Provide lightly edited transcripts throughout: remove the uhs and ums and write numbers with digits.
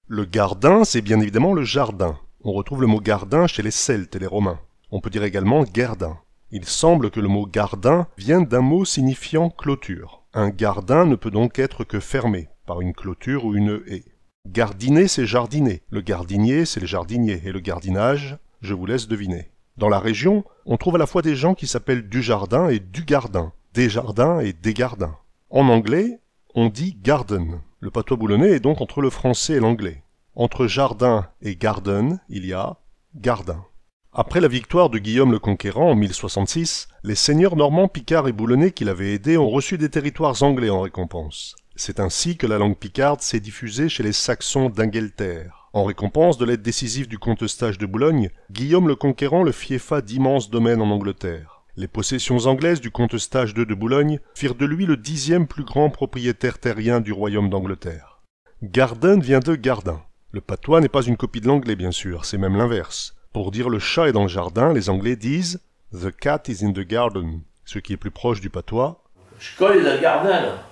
Le gardin, c'est bien évidemment le jardin. On retrouve le mot gardin chez les Celtes et les Romains. On peut dire également guerdin. Il semble que le mot gardin vienne d'un mot signifiant clôture. Un gardin ne peut donc être que fermé, par une clôture ou une haie. Gardiner, c'est jardiner. Le gardinier, c'est le jardinier. Et le gardinage, je vous laisse deviner. Dans la région, on trouve à la fois des gens qui s'appellent Dujardin et Dugardin, Desjardins et Desgardins. En anglais, on dit garden. Le patois boulonnais est donc entre le français et l'anglais. Entre jardin et garden, il y a gardin. Après la victoire de Guillaume le Conquérant en 1066, les seigneurs normands, picards et boulonnais qui l'avaient aidé ont reçu des territoires anglais en récompense. C'est ainsi que la langue picarde s'est diffusée chez les Saxons d'Angleterre. En récompense de l'aide décisive du contestage de Boulogne, Guillaume le Conquérant le fieffa d'immenses domaines en Angleterre. Les possessions anglaises du contestage de Boulogne firent de lui le 10e plus grand propriétaire terrien du royaume d'Angleterre. Garden vient de gardin. Le patois n'est pas une copie de l'anglais bien sûr, c'est même l'inverse. Pour dire le chat est dans le jardin, les Anglais disent « The cat is in the garden », ce qui est plus proche du patois. « Je colle dans le jardin, là ».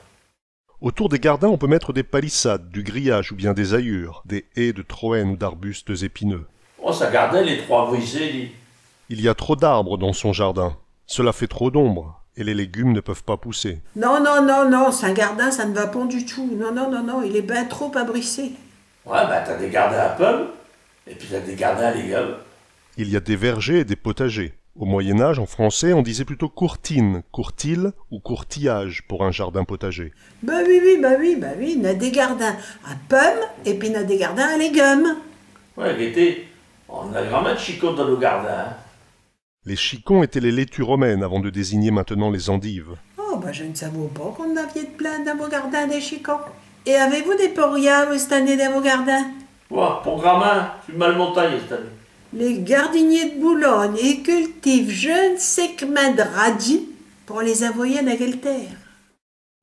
Autour des gardins, on peut mettre des palissades, du grillage ou bien des aillures, des haies de troènes ou d'arbustes épineux. Oh, ça gardait les trois brisés, lui. Il y a trop d'arbres dans son jardin. Cela fait trop d'ombre, et les légumes ne peuvent pas pousser. Non, non, non, non, Saint-Gardin, ça ne va pas du tout. Non, non, non, non, il est bien trop abrissé. Ouais, ben t'as des gardins à pommes, et puis t'as des gardins à légumes. Il y a des vergers et des potagers. Au Moyen-Âge, en français, on disait plutôt courtine, courtile ou courtillage pour un jardin potager. Bah oui, il y a des gardins à pommes et puis il y a des gardins à légumes. Ouais, l'été, on a grand de chicots dans nos gardins. Les chicons étaient les laitues romaines avant de désigner maintenant les endives. Oh, bah je ne savais pas qu'on avait de plein dans vos gardins des chicons. Et avez-vous des porias cette année dans vos gardins? Ouais, pour Gramin, je suis mal montagne cette année. Les gardiniers de Boulogne, ils cultivent je ne sais combien de radis pour les envoyer en Angleterre.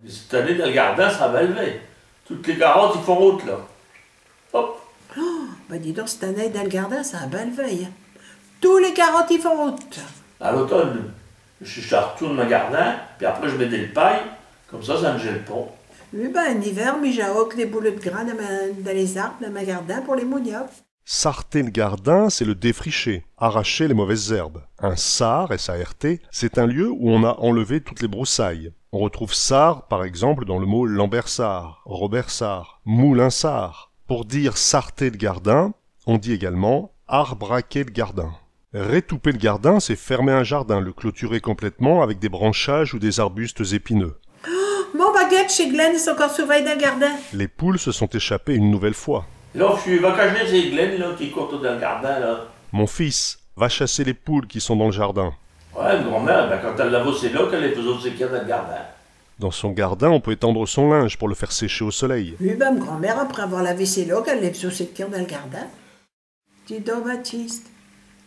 Cette année, dans le jardin, ça va élever. Toutes les carottes, ils font route, là. Hop. Oh, bah dis donc, cette année, dans le jardin, ça va élever. Tous les carottes, ils font route. À l'automne, je retourne ma jardin, puis après, je mets des pailles, comme ça ne gèle pas. Oui, ben, en hiver, mais j'ai des bouleaux de grains dans les arbres, dans ma jardin, pour les mouillar. Sarter le gardin, c'est le défricher, arracher les mauvaises herbes. Un sar, S-A-R-T, c'est un lieu où on a enlevé toutes les broussailles. On retrouve sar, par exemple, dans le mot lambersart, robersart, moulinsart. Pour dire sarter le gardin, on dit également arbraquer le gardin. Rétouper le gardin, c'est fermer un jardin, le clôturer complètement avec des branchages ou des arbustes épineux. Oh, mon baguette chez Glenn est encore surveillée d'un jardin. Les poules se sont échappées une nouvelle fois. Là, je vais cacher ces Glenn là, qui courent dans le jardin. Là. Mon fils, va chasser les poules qui sont dans le jardin. Ouais, une grand-mère, ben, quand elle l'a c'est là qu'elle les faisait séquer dans le jardin. Dans son jardin, on peut étendre son linge pour le faire sécher au soleil. Oui, ben, ma grand-mère, après avoir lavé ses loques, elle les faisait séquer dans le jardin. Dis donc, Baptiste,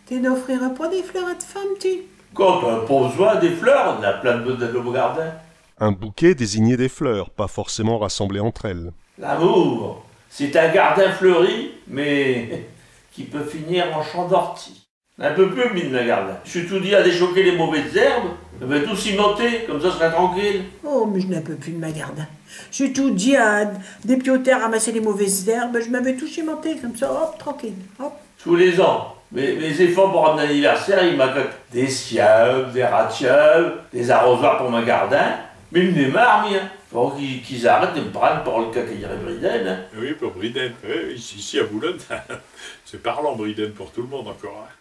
tu n'offriras pas des fleurs à ta femme, tu? Quand t'as pas besoin des fleurs, on a plein de dans le jardin. Un bouquet désignait des fleurs, pas forcément rassemblées entre elles. L'amour, c'est un jardin fleuri, mais qui peut finir en champ d'ortie. Un peu plus humide, le jardin. Je suis tout dit à déchoquer les mauvaises herbes, je vais tout cimenter, comme ça je serai tranquille. Oh, mais je n'en peux plus de ma jardin. Je suis tout dit à dépioter, à ramasser les mauvaises herbes, je m'avais tout cimenté, comme ça, hop, tranquille, hop. Tous les ans, mes efforts pour un anniversaire, il m'a des sciables, des ratiables, des arrosoirs pour mon jardin, mais il me marre, hein. Faut qu'ils arrêtent de me prendre pour le cacaillerie Briden. Hein. Oui, pour Briden. Oui, ici à Boulogne, c'est parlant Briden pour tout le monde encore. Hein.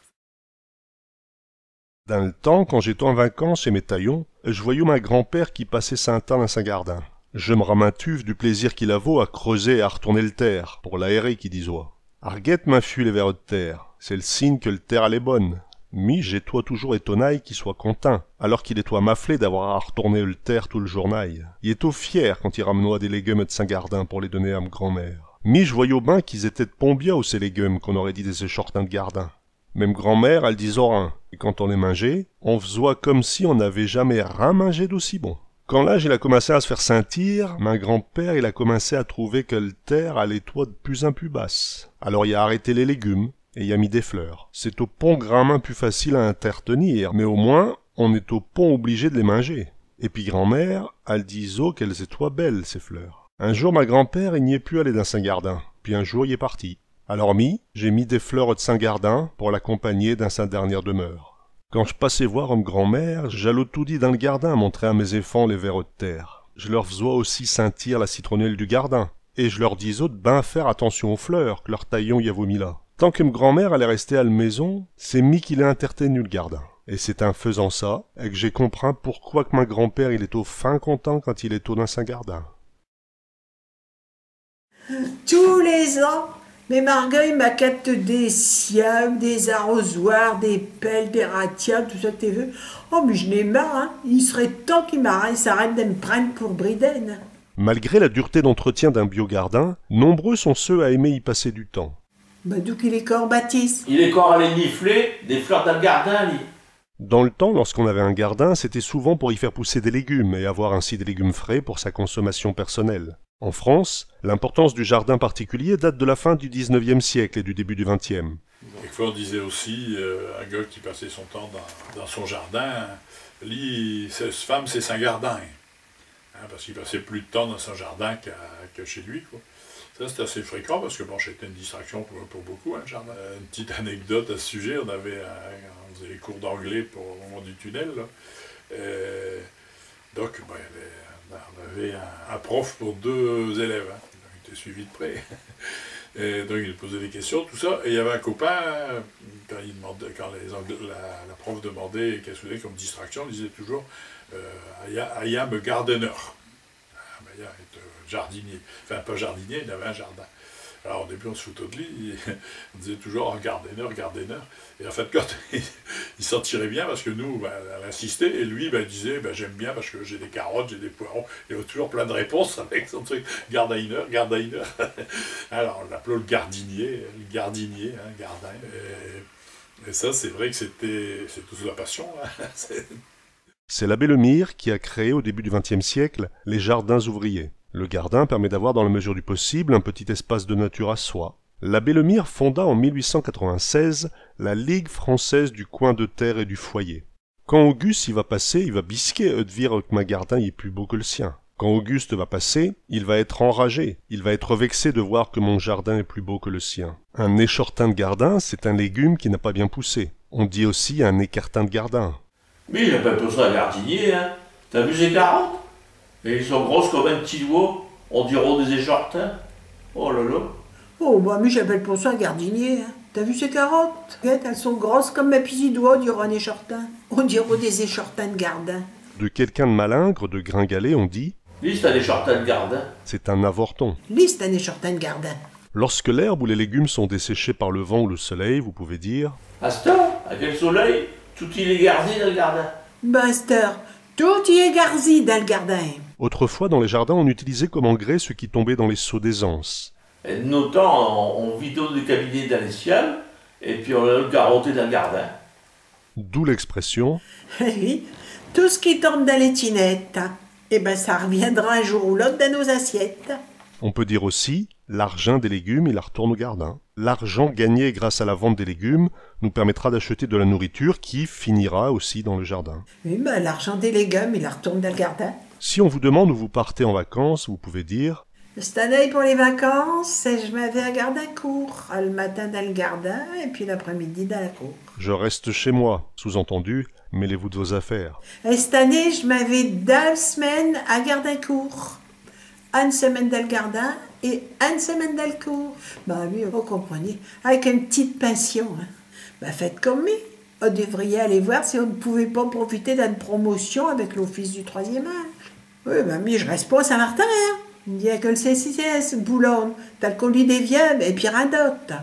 Dans le temps, quand j'étais en vacances chez mes taillons, je voyais ma grand-père qui passait Saint-Anne à Saint-Gardin. Je me ramatuve du plaisir qu'il a vaut à creuser et à retourner le terre, pour l'aérer qui disoit. Arguette m'infue les vers de terre, c'est le signe que le terre elle est bonne. Mi, j'ai toi toujours étonnaille qu'il soit content, alors qu'il est toi maflé d'avoir à retourner le terre tout le journail. Il est au fier quand il ramenoit des légumes de Saint-Gardin pour les donner à ma grand-mère. Mi, je voyais au bain qu'ils étaient de Pombia ou ces légumes qu'on aurait dit des échortins de Gardin. Même grand-mère, elle dit orin, et quand on les mangeait, on faisoit comme si on n'avait jamais rien mangé d'aussi bon. Quand l'âge il a commencé à se faire sentir, ma grand-père il a commencé à trouver que le terre allait toi de plus en plus basse. Alors il a arrêté les légumes, et il a mis des fleurs. C'est au pont gramin plus facile à intertenir, mais au moins, on est au pont obligé de les manger. Et puis grand-mère, elle dit qu'elles étaient toi belles, ces fleurs. Un jour, ma grand-père, il n'y est plus allé dans Saint-Gardin. puis un jour il est parti. Alors j'ai mis des fleurs de Saint-Gardin pour l'accompagner dans sa dernière demeure. Quand je passais voir une grand-mère, j'allais tout dit dans le gardin montrer à mes enfants les vers de terre. Je leur faisais aussi sentir la citronnelle du gardin. Et je leur disais de ben faire attention aux fleurs, que leur taillon y a vomi là. Tant que ma grand-mère allait rester à la maison, c'est mi qui l'a entretenu le gardin. Et c'est en faisant ça, que j'ai compris pourquoi que mon grand-père il est au fin content quand il est au dans Saint-Gardin. Tous les ans, mais Marguerite m'accepte des siams, des arrosoirs, des pelles, des ratias, tout ça que tu veux. Oh, mais je n'ai marre, hein. Il serait temps qu'il s'arrête de me prendre pour Briden. Malgré la dureté d'entretien d'un biogardin, nombreux sont ceux à aimer y passer du temps. Bah d'où qu'il est corps, Baptiste? Il est encore allé nifler des fleurs dans le gardin, lui. Dans le temps, lorsqu'on avait un gardin, c'était souvent pour y faire pousser des légumes et avoir ainsi des légumes frais pour sa consommation personnelle. En France, l'importance du jardin particulier date de la fin du 19e siècle et du début du 20e. Quelquefois on disait aussi, un gars qui passait son temps dans son jardin, lui, cette femme c'est Saint-Gardin. Parce qu'il passait plus de temps dans son jardin que chez lui, quoi. Ça, c'est assez fréquent parce que bon, c'était une distraction pour beaucoup, le jardin. Une petite anecdote à ce sujet, on faisait les cours d'anglais au moment du tunnel, là. Donc, on avait un prof pour 2 élèves, qui étaient suivis de près. Et donc, il posait des questions, tout ça. Et il y avait un copain, quand la prof demandait qu'est-ce que vous avez comme distraction, il disait toujours I am a gardener. Aya est jardinier. Enfin, pas jardinier, il avait un jardin. Alors, au début, on se foutait de lui, on disait toujours gardener. Et en fait, quand il s'en tirait bien, parce que nous, elle insistait, et lui, il disait j'aime bien parce que j'ai des carottes, j'ai des poireaux. Il y avait toujours plein de réponses avec son truc gardiner. Alors, on l'appelait le gardinier, gardin. Et ça, c'est vrai que c'est toute la passion. C'est l'abbé Lemire qui a créé au début du XXe siècle les jardins ouvriers. Le gardin permet d'avoir dans la mesure du possible un petit espace de nature à soi. L'abbé Lemire fonda en 1896 la Ligue française du coin de terre et du foyer. Quand Auguste y va passer, il va bisquer de dire que ma gardin est plus beau que le sien. Quand Auguste va passer, il va être enragé, il va être vexé de voir que mon jardin est plus beau que le sien. Un échortin de gardin, c'est un légume qui n'a pas bien poussé. On dit aussi un écartin de gardin. Mais il appelle pas ça un jardinier, hein. T'as vu ses carottes? Et ils sont grosses comme un petit doigt, on dirait des échortins. Oh là là. Oh, bah, mais j'appelle pour ça un gardinier. Hein. T'as vu ces carottes? Elles sont grosses comme ma petit doigt, dirait un échortin. On dirait des échortins de gardin. De quelqu'un de malingre, de gringalet, on dit Lui, c'est un échortin de gardin. c'est un avorton. Lui, c'est un échortin de gardin. Lorsque l'herbe ou les légumes sont desséchés par le vent ou le soleil, vous pouvez dire À ce temps, à quel soleil, tout il est gardé dans le gardin. Buster, tout y est garzi dans le gardin. Autrefois, dans les jardins, on utilisait comme engrais ce qui tombait dans les seaux d'aisance. Et de nos temps, on vidait des cabinets dans les ciels, et puis on l'a garrotté dans le gardin. D'où l'expression Oui, tout ce qui tombe dans les tinettes, eh ben ça reviendra un jour ou l'autre dans nos assiettes. On peut dire aussi l'argent des légumes, il la retourne au gardin. L'argent gagné grâce à la vente des légumes nous permettra d'acheter de la nourriture qui finira aussi dans le jardin. Oui, ben l'argent des légumes, il la retourne dans le gardin. Si on vous demande où vous partez en vacances, vous pouvez dire Cette année, pour les vacances, je m'avais un gardin court. Le matin dans le gardin, et puis l'après-midi dans la cour. je reste chez moi. Sous-entendu, mêlez-vous de vos affaires. Et cette année, je m'avais 2 semaines à gardin court. Une semaine dans le gardin et une semaine dans le cours. Ben oui, vous comprenez, avec une petite pension. Hein. Ben faites comme moi. Vous devriez aller voir si vous ne pouvez pas profiter d'une promotion avec l'office du 3e âge. Oui, ben moi, je reste pas à Saint-Martin. Hein. Il y a que le CCCS, Boulogne, t'as le colis des vieux et puis rien d'autre.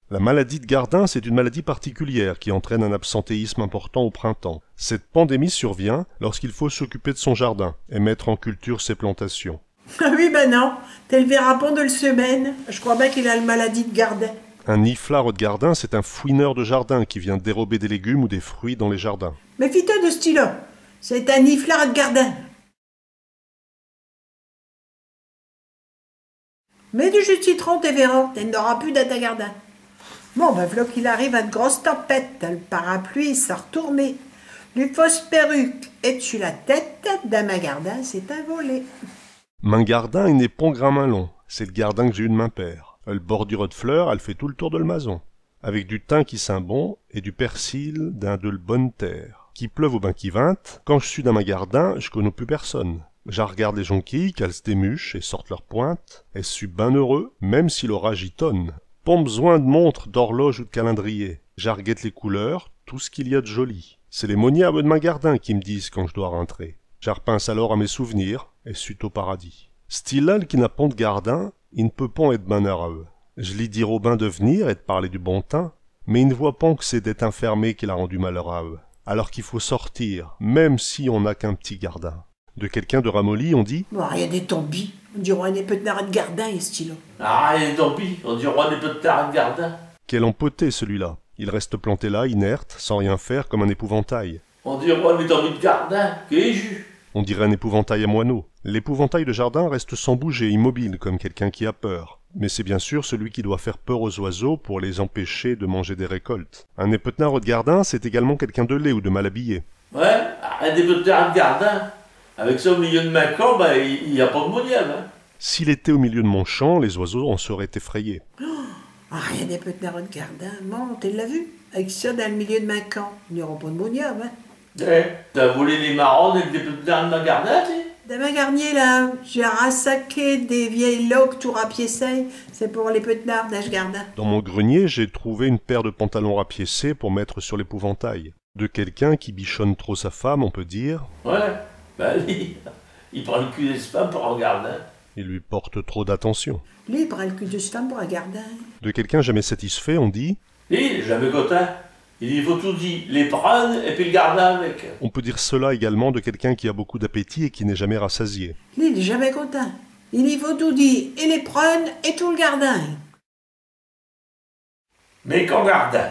La maladie de Gardin, c'est une maladie particulière qui entraîne un absentéisme important au printemps. Cette pandémie survient lorsqu'il faut s'occuper de son jardin et mettre en culture ses plantations. Ah oui, ben non, t'es le verra pendant le semaine. Je crois bien qu'il a la maladie de Gardin. Un niflard de Gardin, c'est un fouineur de jardin qui vient dérober des légumes ou des fruits dans les jardins. Méfie-toi de ce style-là. C'est un niflard de Gardin. Mets du jus de citron, t'es verras, t'en auras plus dans ta Gardin. Bon, ben voilà qu'il arrive à de grosses tempêtes. Le parapluie s'est retourné. Une fausse perruque est dessus la tête dans ma Gardin, c'est un volet. Main Gardin est né pont grand main long. C'est le Gardin que j'ai eu de main père. Elle bordure de fleurs, elle fait tout le tour de la maison. Avec du thym qui sent bon et du persil d'un de bonne terre. Qu'il pleuve ou ben qui vinte, quand je suis dans ma gardin, je connais plus personne. Je regarde les jonquilles, qu'elles se démuchent et sortent leurs pointes, et je suis ben heureux, même si l'orage y tonne. Pas besoin de montre, d'horloge ou de calendrier. J'arguette les couleurs, tout ce qu'il y a de joli. C'est les moniables de ma gardin qui me disent quand je dois rentrer. J'arpense alors à mes souvenirs, et suis au paradis. Style qui n'a pas de gardin, il ne peut pas être ben heureux. Je lui dis Robin de venir et de parler du bon temps, mais il ne voit pas que c'est d'être enfermé qui l'a rendu malheureux. Alors qu'il faut sortir, même si on n'a qu'un petit gardin. De quelqu'un de ramolli, on dit Bon, rien des tombis. On dirait des petits de gardin, et stylo. Ah, il est tombis, on dirait des petits de gardin. Quel empoté celui-là. Il reste planté là, inerte, sans rien faire, comme un épouvantail. On dirait des tombis de gardin, qu'est jus. On dirait un épouvantail à moineau. L'épouvantail de jardin reste sans bouger, immobile, comme quelqu'un qui a peur. Mais c'est bien sûr celui qui doit faire peur aux oiseaux pour les empêcher de manger des récoltes. Un épetenard de gardin, c'est également quelqu'un de laid ou de mal habillé. Ouais, un des petits de gardin. Avec ça au milieu de ma camp, ben, il n'y a pas de moniable. Hein. S'il était au milieu de mon champ, les oiseaux en seraient effrayés. Ah, rien des petits de gardin. Bon, tu l'as vu. Avec ça dans le milieu de ma camp. Il n'y aura pas de moniable, hein. T'as volé les marrons et des petits de ma gardin, tu sais. Dans ma garnier, là, j'ai rassaqué des vieilles loques tout rapiécées. C'est pour les petits nards d'âge gardin. Dans mon grenier, j'ai trouvé une paire de pantalons rapiécés pour mettre sur l'épouvantail. De quelqu'un qui bichonne trop sa femme, on peut dire. Ouais, ben il prend le cul des femmes pour un gardin. Il lui porte trop d'attention. Lui, il prend le cul de cette femme pour un gardin. De quelqu'un jamais satisfait, on dit. Il est jamais content. Il faut tout dire, les prendre et puis le gardin avec. On peut dire cela également de quelqu'un qui a beaucoup d'appétit et qui n'est jamais rassasié. Lui, il est jamais content. Il y faut tout dire, et les prendre et tout le gardin. Mais qu'en gardin,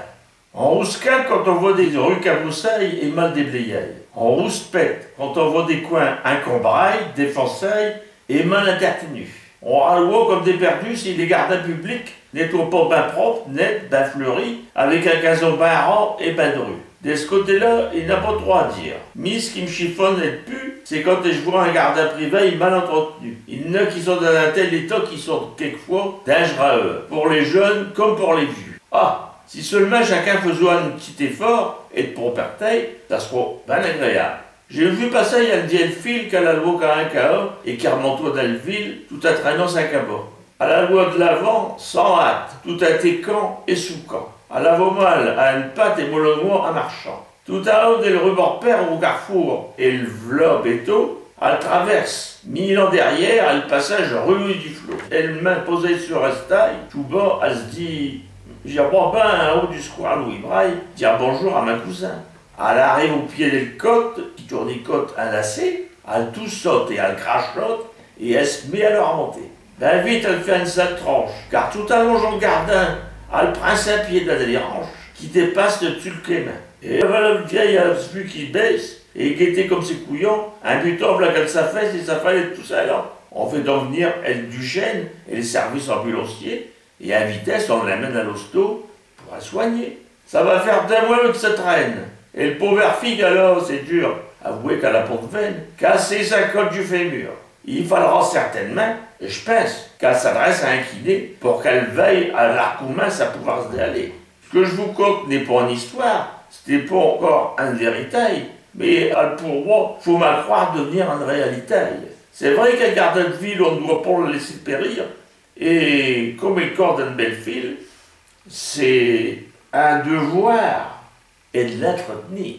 on rouscale quand on voit des rues cabroussailles et mal déblayailles. On rouspète quand on voit des coins encombrailles, défonçailles et mal intertenus. On raloie comme des perdus si les gardins publics nettoient pas ben propre, net, ben fleuri, avec un gazon ben rang et ben dru. De ce côté-là, il n'a pas trop à dire. Mais ce qui me chiffonne et pue, c'est quand je vois un gardin privé mal entretenu. Il y en a qui sont dans un tel état qui sont quelquefois dangereux, pour les jeunes comme pour les vieux. Ah, si seulement chacun faisait un petit effort et de propreté, ça serait bien agréable. J'ai vu passer il y a un vieil fil qu'à la loi Carinca et qui remontoit dans le ville tout en traînant sa cabot. À la loi de l'avant, sans hâte, tout à técan et sous-camp. À l'avant-mal, à une patte et molonnois en marchant. Tout à haut, dès le rebord père au carrefour et le v'là béto, elle traverse, 1000 ans derrière, elle passage rue du flot. Elle main posée sur un staille, tout bas, elle se dit j'ai pas ben en haut du square Louis Braille, dire bonjour à ma cousin. Elle arrive au pied des côtes, qui tournicote un lacet, elle tout saute et elle crachote, et elle se met à le remonter. Ben vite, elle fait une sale tranche, car tout allonge au gardin, elle prend sa pied de la hanches, qui dépasse le dessus le clément. Et elle va le vieille à celui qui baisse, et guetter comme ses couillons, un buton là qu'elle sa fesse et ça fallait tout ça là. On fait donc venir elle du chêne et les services ambulanciers, et à vitesse on l'amène à l'hosto pour la soigner. Ça va faire 2 mois que ça traîne. Et le pauvre figue alors, c'est dur, avouez qu'à la peau de veine, casser sa côte du fémur. Il faudra certainement, et je pense, qu'elle s'adresse à un kiné pour qu'elle veille à l'arc-main à pouvoir se aller. Ce que je vous conte n'est pas une histoire, c'était pas encore un véritail, mais pour moi, faut m'en croire devenir une réalité. C'est vrai qu'un gardien de ville, on ne doit pas le laisser périr, et comme il corde une belle file, c'est un devoir et de l'entretenir.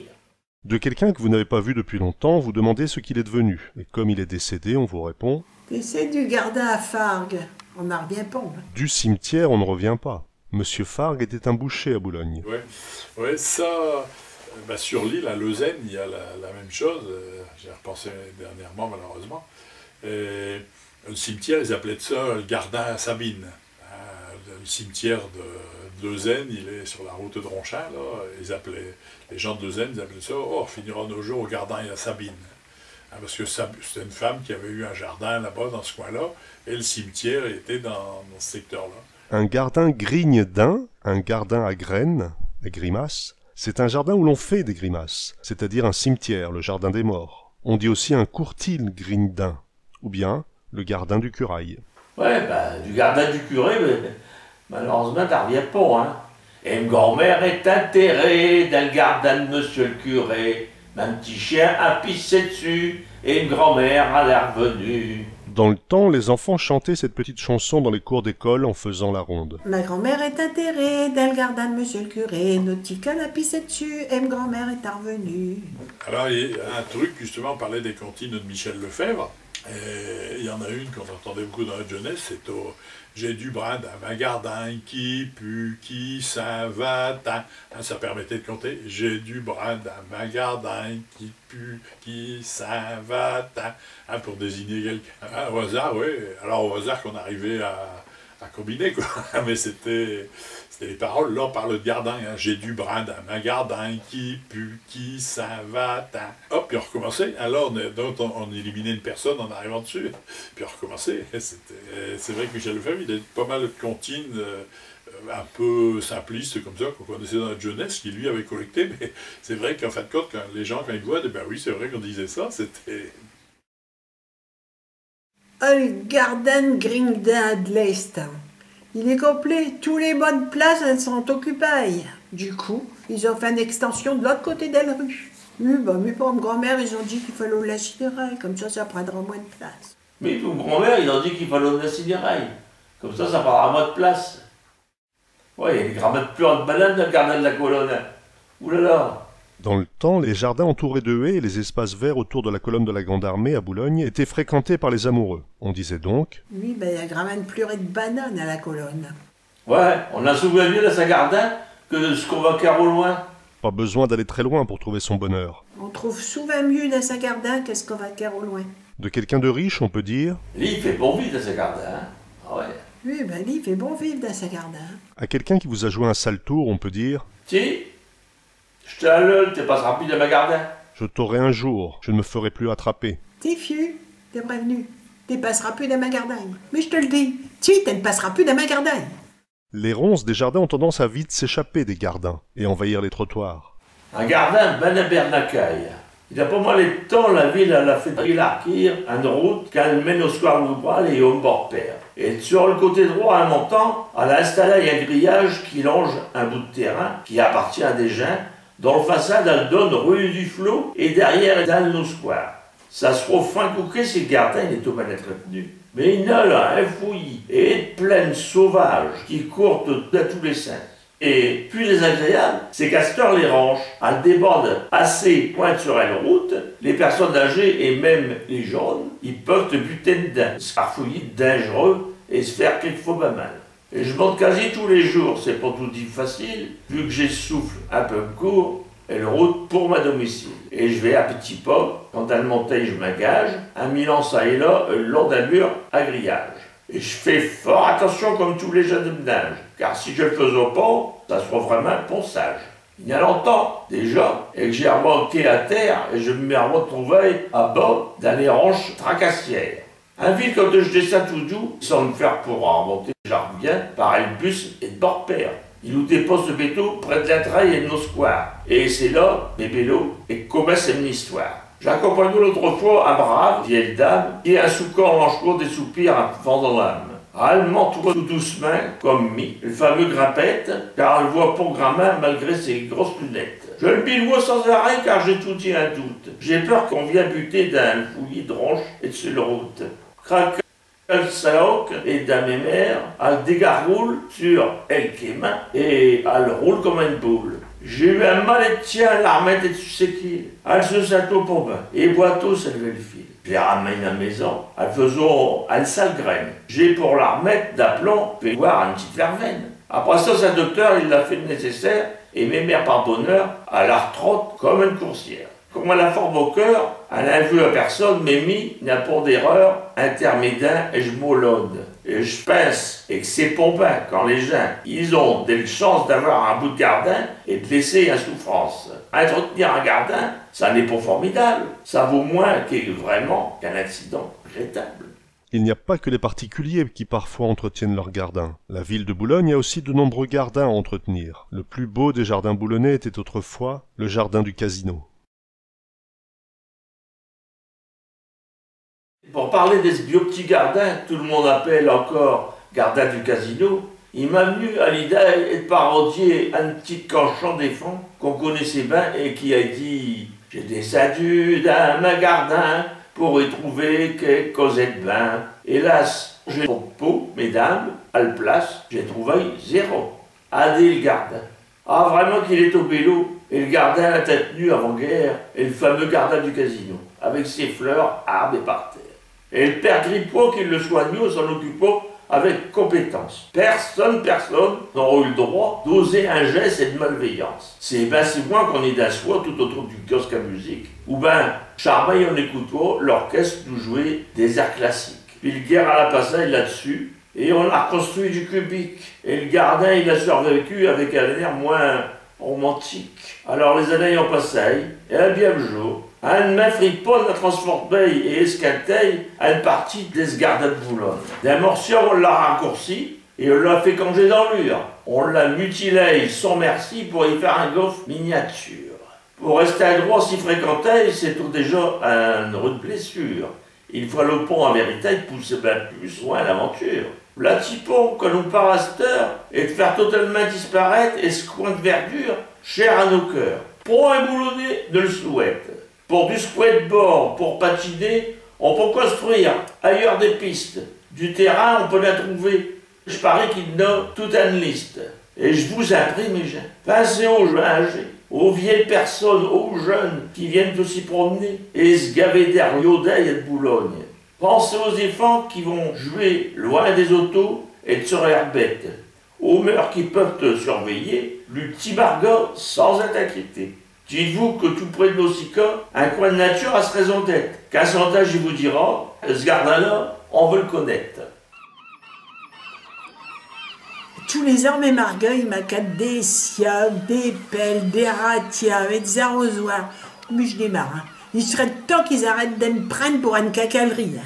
De quelqu'un que vous n'avez pas vu depuis longtemps, vous demandez ce qu'il est devenu. Et comme il est décédé, on vous répond C'est du gardin à Fargue. On n'en revient pas. Hein. Du cimetière, on ne revient pas. Monsieur Fargue était un boucher à Boulogne. Ouais, ça... Bah sur l'île, à Lausanne, il y a la même chose. J'ai repensé dernièrement, malheureusement. Et le cimetière, ils appelaient ça le Gardin à Sabine. Le cimetière de Lausanne, il est sur la route de Ronchamp. Là. Les gens de Lausanne, ils appelaient ça « Oh, on finira nos jours au Gardin à Sabine ». Parce que c'était une femme qui avait eu un jardin là-bas, dans ce coin-là, et le cimetière était dans ce secteur-là. Un gardin grigne d'un, un gardin à graines, à grimaces, c'est un jardin où l'on fait des grimaces, c'est-à-dire un cimetière, le jardin des morts. On dit aussi un courtil grigne d'un, ou bien le gardin du curail. Ouais, ben, du gardin du curé, mais malheureusement, t'en reviens pas, hein. Et ma grand-mère est enterrée dans le gardin de monsieur le curé. Un petit chien a pissé dessus, et une grand-mère a l'air revenue. Dans le temps, les enfants chantaient cette petite chanson dans les cours d'école en faisant la ronde. Ma grand-mère est enterrée dans le gardin de monsieur le curé. Notre petit can a pissé dessus, et ma grand-mère est revenue. Alors, il y a un truc, justement, on parlait des comptines de Michel Lefebvre. Et il y en a une qu'on entendait beaucoup dans la jeunesse, c'est au J'ai du brin d'un gardin qui pue, qui s'en va. Ça permettait de compter. J'ai du brin d'un gardin qui pue, qui s'en va. Pour désigner quelqu'un. Au hasard, oui. Alors au hasard qu'on arrivait à combiner, quoi. Mais c'était les paroles. Là, on parle de gardin. Hein. J'ai du brin d'un gardin qui pue, qui s'en va. Hop, puis on recommençait. Alors, on éliminait une personne en arrivant dessus. Puis on recommençait. C'est vrai que Michel Lefebvre, il a pas mal de comptines un peu simplistes, comme ça, qu'on connaissait dans notre jeunesse, qui lui avait collecté. Mais c'est vrai qu'en fin de compte, quand les gens, quand ils voient, ben oui, c'est vrai qu'on disait ça. C'était... Le gardin Gringda de l'Est. Il est complet. Tous les bonnes places, elles sont occupées. Du coup, ils ont fait une extension de l'autre côté de la rue. Oui, bah, mes pauvres grand-mère, ils ont dit qu'il fallait l'incinérer. Comme ça prendra moins de place. Mais pour grand-mère, ils ont dit qu'il fallait l'incinérer. Comme ça prendra moins de place. Ouais, il y a des grammaires plus de bananes dans le gardin de la colonne. Ouh là là. Dans le temps, les jardins entourés de haies et les espaces verts autour de la colonne de la Grande Armée à Boulogne étaient fréquentés par les amoureux. On disait donc... Oui, ben, il y a vraiment une plurée de bananes à la colonne. Ouais, on a souvent mieux dans sa gardin que de ce qu'on va faire au loin. Pas besoin d'aller très loin pour trouver son bonheur. On trouve souvent mieux dans sa gardin que ce qu'on va faire au loin. De quelqu'un de riche, on peut dire... Lui, il fait bon vivre dans sa gardin. Hein. Ah ouais. Oui, ben, lui, il fait bon vivre dans sa gardin. À quelqu'un qui vous a joué un sale tour, on peut dire... Tiens, je te la t'es pas rapide à ma gardin. Je t'aurai un jour, je ne me ferai plus attraper. T'es fiu, t'es prévenu. T'es passeras plus dans ma gardagne. Mais je te le dis, tu ne passeras plus dans ma gardagne. Les ronces des jardins ont tendance à vite s'échapper des gardins et envahir les trottoirs. Un gardin ben à Bernacaille. Il a pas mal de temps, la ville, elle a fait élargir une route qu'elle mène au square Loubral et au bord-père. Et sur le côté droit, à un montant, elle a installé un grillage qui longe un bout de terrain qui appartient à des gens, dont le façade, elle donne rue du Flot et derrière, dans le square. Ça se trouve fin couquet si le gardin il est au mal entretenu. Mais il y a là un fouillis et de plaines sauvages qui courent de tous les sens. Et puis les agréables, c'est qu'à cette heure, les ranches, elles débordent assez pointe sur une route, les personnes âgées et même les jeunes, ils peuvent te buter dedans, se faire fouiller dangereux et se faire quelquefois pas mal. Et je monte quasi tous les jours, c'est pas tout dit facile, vu que j'ai le souffle un peu court, et le route pour ma domicile. Et je vais à petits pas, quand elle monte, je m'engage, un milan ça et là, le long d'un mur à grillage. Et je fais fort attention comme tous les jeunes de ménage, car si je le faisais pas, ça serait vraiment un ponçage. Il y a longtemps, déjà, et que j'ai remonté à terre, et je me retrouvais à bas dans les ranches tracassières. Un ville quand je descends tout doux, sans me faire pour remonter, je reviens par le bus et de bord-père. Il nous dépose de béto près de la traille et de nos squares. Et c'est là, mes vélos, et commence une histoire. J'accompagne l'autre fois un brave, vieille dame, qui a un sous-corps en manche des soupirs à fendre l'âme. Elle m'entoure tout doucement, comme mi, le fameux grimpette, car elle voit pour grand-main malgré ses grosses lunettes. Je le bille-moi sans arrêt car j'ai tout dit un doute. J'ai peur qu'on vienne buter d'un fouillis de ronches et de sur la route. Craque le saoc et d'un mémère, elle dégaroule sur elle qui est main et elle roule comme une boule. J'ai eu un mal et tien à la remettre dessus ses quilles. Elle se sato pour bain et boiteau ça levait le fil. Je les ramène à la maison, elles faisant une sale graine. J'ai pour la remettre d'aplomb, fait voir une petite verveine. Après ça, sa docteur, il l'a fait le nécessaire et mémère par bonheur, elle la retrotte comme une coursière. Comme elle a fort au cœur, elle a vu à personne, mais mis n'a pas d'erreur, intermédiaire et je m'olode. Et je pense, et que c'est pour bien quand les gens, ils ont des chances d'avoir un bout de gardin et de laisser une souffrance. Entretenir un gardin, ça n'est pas formidable, ça vaut moins vraiment qu'un accident regrettable. Il n'y a pas que les particuliers qui parfois entretiennent leurs gardins. La ville de Boulogne a aussi de nombreux gardins à entretenir. Le plus beau des jardins boulonnais était autrefois le jardin du Casino. Pour parler des petits gardins, que tout le monde appelle encore gardin du casino, il m'a venu à l'idée de parodier un petit canchant des fonds qu'on connaissait bien et qui a dit « J'ai descendu d'un gardin pour y trouver quelques causettes bain. Hélas, j'ai pour peau, mesdames, à la place, j'ai trouvé zéro. Adé le gardin. Ah, vraiment qu'il est au bélo, et le gardin à la tête nue avant-guerre, et le fameux gardin du casino, avec ses fleurs, arbres et par terre. Et le père Grippo qui le soignait s'en occupait avec compétence. Personne n'aurait eu le droit d'oser un geste et de malveillance. C'est moi qu'on est d'asseoir tout autour du kiosque à musique, où charmé en écoutant l'orchestre nous jouer des airs classiques. Puis le guerre à la passage là-dessus, et on a reconstruit du cubique. Et le gardin, il a survécu avec un air moins romantique. Alors les années ont passé, et un bien jour, un main fripon a transformé et escalté à une partie des gardins de Boulogne. D'un morceau, on l'a raccourci et on l'a fait congé dans l'ur. On l'a mutilé sans merci pour y faire un gaufre miniature. Pour rester à droit si fréquenté, c'est tout déjà une rude blessure. Il faut le pont en vérité pousser bien plus loin l'aventure. La typo que nous part à cette heure est de faire totalement disparaître et ce coin de verdure cher à nos cœurs. Pour un boulonnais ne le souhaite. Pour du squat de bord, pour patiner, on peut construire ailleurs des pistes. Du terrain, on peut la trouver. Je parie qu'il y a toute une liste. Et je vous en prie, mes gens, pensez aux jeunes âgés, aux vieilles personnes, aux jeunes qui viennent aussi promener et se gaver d'air Yodeil et de Boulogne. Pensez aux enfants qui vont jouer loin des autos et de sur leurs bêtes. Aux mœurs qui peuvent te surveiller, le petit bargot sans être inquiété. Dites-vous que tout près de nos sicas, un coin de nature a ce raison d'être. Qu'un sondage il vous dira, ce gardin-là, on veut le connaître. Tous les ans, mes margots, ils m'accatent des sciables, des pelles, des ratias, et des arrosoirs. Mais je démarre. Il serait temps qu'ils arrêtent de me prendre pour une cacalerie.